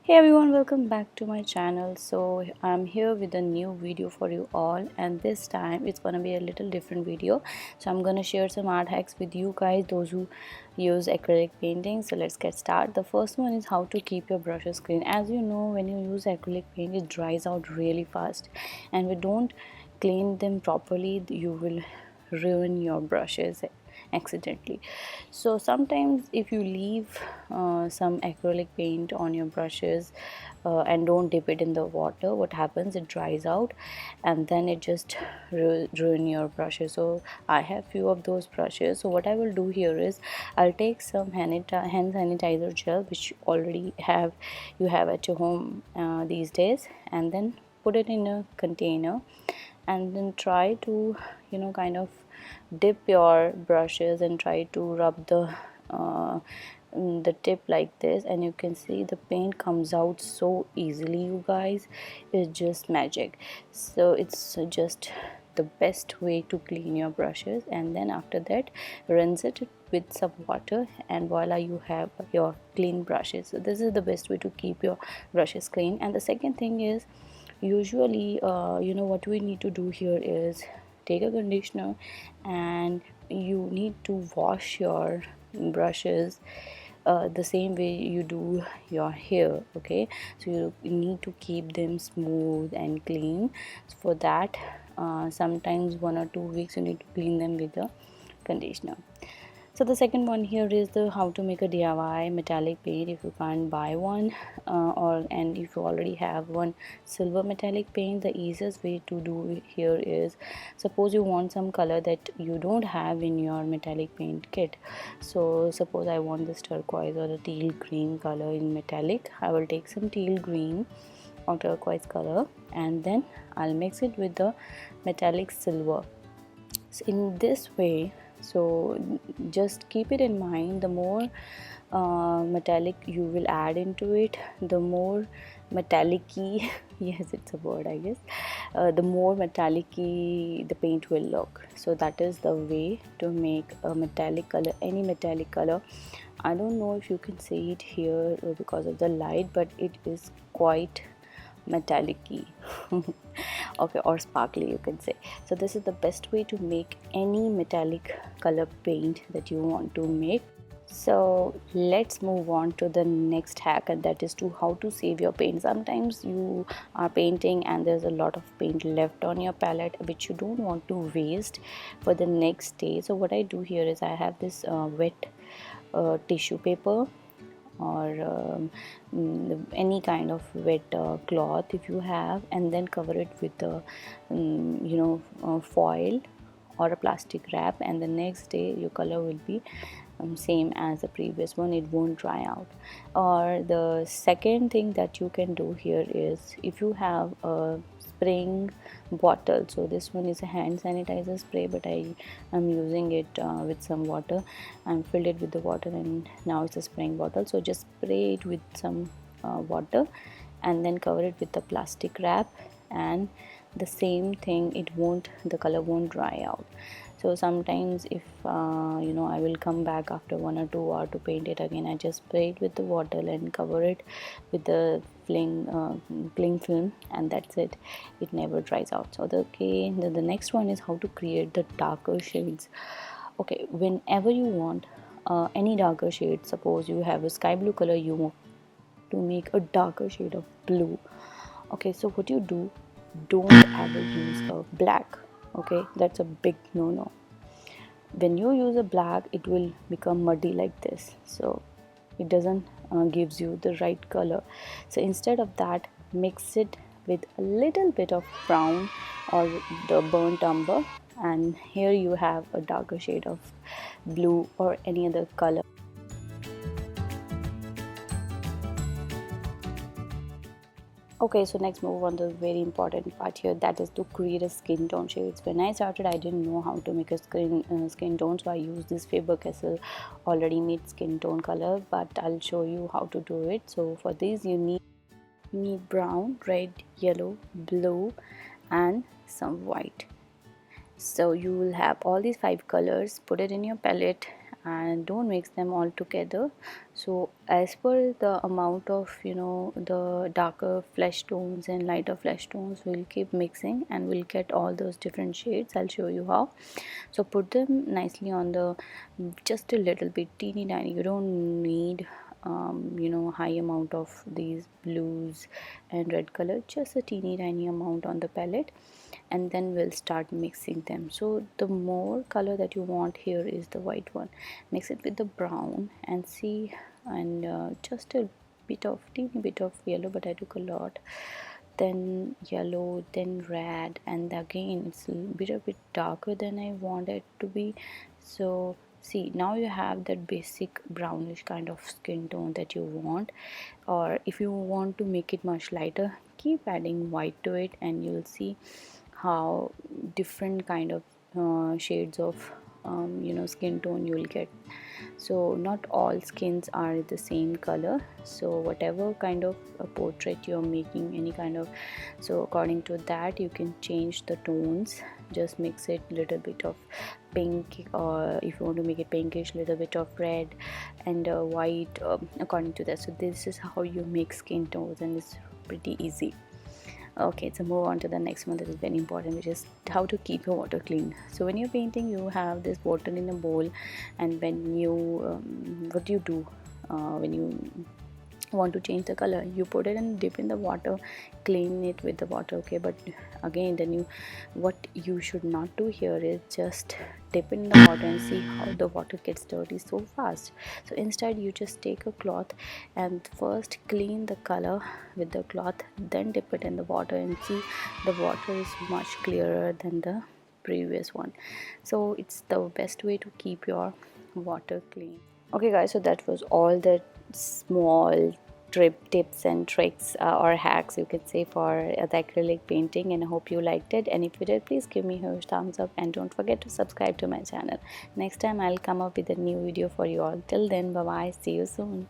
Hey everyone, welcome back to my channel. So I'm here with a new video for you all, and this time it's gonna be a little different video. So I'm gonna share some art hacks with you guys, those who use acrylic painting. So let's get started. The first one is how to keep your brushes clean. As you know, when you use acrylic paint, it dries out really fast, and we don't clean them properly, you will ruin your brushes accidentally. So sometimes if you leave some acrylic paint on your brushes and don't dip it in the water, what happens, it dries out and then it just ruin your brushes. So I have few of those brushes. So what I will do here is I'll take some hand sanitizer gel, which already you have at your home these days, and then put it in a container and then try to kind of dip your brushes and try to rub the tip like this, and you can see the paint comes out so easily, you guys. It's just magic. So it's just the best way to clean your brushes, and then after that rinse it with some water, and voila, you have your clean brushes. So this is the best way to keep your brushes clean. And the second thing is, usually what we need to do here is take a conditioner and you need to wash your brushes the same way you do your hair. Okay, so you need to keep them smooth and clean. So for that, sometimes 1 or 2 weeks you need to clean them with a conditioner. So the second one here is the how to make a DIY metallic paint if you can't buy one, and if you already have one silver metallic paint. The easiest way to do it here is, suppose you want some color that you don't have in your metallic paint kit. So suppose I want this turquoise or the teal green color in metallic. I will take some teal green or turquoise color, and then I'll mix it with the metallic silver. So in this way, so just keep it in mind, the more metallic you will add into it, the more metallic-y yes, it's a word, I guess, the more metallic-y the paint will look. So that is the way to make a metallic color, any metallic color. I don't know if you can see it here because of the light, but it is quite metallic-y okay, or sparkly, you can say. So this is the best way to make any metallic color paint that you want to make. So let's move on to the next hack, and that is to how to save your paint. Sometimes you are painting and there's a lot of paint left on your palette which you don't want to waste for the next day. So what I do here is I have this wet tissue paper, or any kind of wet cloth if you have, and then cover it with the foil or a plastic wrap, and the next day your color will be same as the previous one. It won't dry out. Or the second thing that you can do here is, if you have a spraying bottle, so this one is a hand sanitizer spray, but I am using it with some water and filled it with the water, and now it's a spraying bottle. So just spray it with some water and then cover it with the plastic wrap, and the same thing, the color won't dry out. So sometimes if I will come back after 1 or 2 hours to paint it again, I just spray it with the water and cover it with the cling film, and that's it. It never dries out. So the next one is how to create the darker shades. Okay, whenever you want any darker shade, suppose you have a sky blue color, you want to make a darker shade of blue. Okay, so what you do, don't ever use a black. Okay, that's a big no. When you use a black, it will become muddy like this, so it doesn't gives you the right color. So instead of that, mix it with a little bit of brown or the burnt umber, and here you have a darker shade of blue or any other color. Okay, so next move on to the very important part here, that is to create a skin tone shades. When I started, I didn't know how to make a skin tone, so I used this Faber-Castell already made skin tone color, but I'll show you how to do it. So for this you need brown, red, yellow, blue, and some white. So you will have all these 5 colors, put it in your palette and don't mix them all together. So as per the amount of, you know, the darker flesh tones and lighter flesh tones, we'll keep mixing and we'll get all those different shades. I'll show you how. So put them nicely on the, just a little bit, teeny tiny. You don't need you know, high amount of these blues and red color, just a teeny tiny amount on the palette, and then we'll start mixing them. So the more color that you want here is the white one. Mix it with the brown and see, and just a bit of, teeny bit of yellow, but I took a lot, then yellow, then red, and again it's a bit darker than I want it to be. So see, now you have that basic brownish kind of skin tone that you want. Or if you want to make it much lighter, keep adding white to it and you'll see how different kind of shades of you know, skin tone you will get. So not all skins are the same color, so whatever kind of a portrait you're making, any kind of, so according to that you can change the tones. Just mix it little bit of pink, or if you want to make it pinkish, little bit of red and white, according to that. So this is how you make skin tones, and it's pretty easy. Okay, so move on to the next one that is very important, which is how to keep your water clean. So when you're painting, you have this water in a bowl, and when you what do you do when you want to change the color? You put it and dip in the water, clean it with the water. Okay, but again, then you, what you should not do here is just dip in the water and see how the water gets dirty so fast. So instead you just take a cloth and first clean the color with the cloth, then dip it in the water and see the water is much clearer than the previous one. So it's the best way to keep your water clean. Okay guys, so that was all the small tips and tricks or hacks, you could say, for the acrylic painting, and I hope you liked it. And if you did, please give me a huge thumbs up and don't forget to subscribe to my channel. Next time I'll come up with a new video for you all. Till then, bye bye, see you soon.